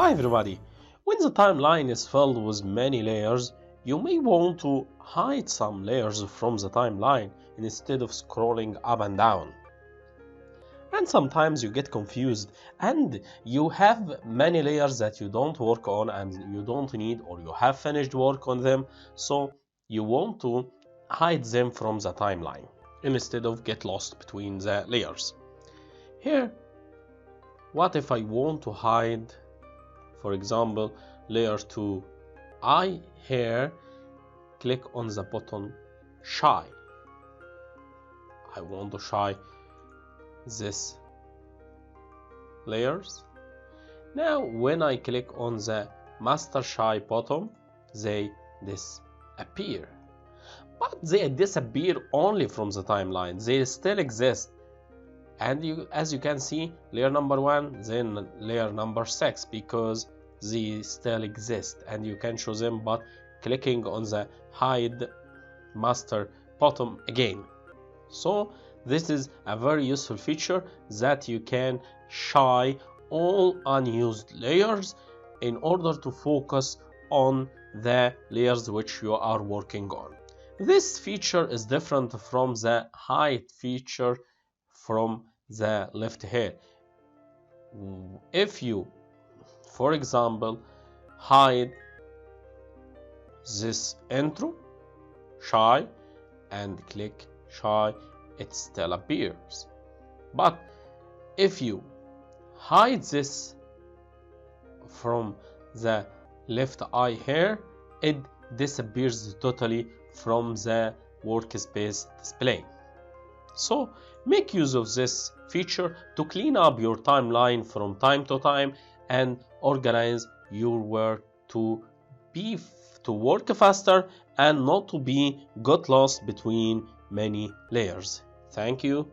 Hi everybody! When the timeline is filled with many layers, you may want to hide some layers from the timeline instead of scrolling up and down. And sometimes you get confused and you have many layers that you don't work on and you don't need, or you have finished work on them, so you want to hide them from the timeline instead of get lost between the layers. Here, what if I want to hide, for example, layer 2 eye here? Click on the button shy. I want to shy this layers. Now when I click on the master shy button, they disappear, but they disappear only from the timeline. They still exist, and as you can see, layer number 1, then layer number 6, because they still exist and you can show them by clicking on the hide master button again. So this is a very useful feature that you can shy all unused layers in order to focus on the layers which you are working on. This feature is different from the hide feature from the left here. If you, for example, hide this intro shy and click shy, it still appears. But if you hide this from the left eye here, it disappears totally from the workspace display. So make use of this feature to clean up your timeline from time to time and organize your work to work faster and not to be got lost between many layers. Thank you.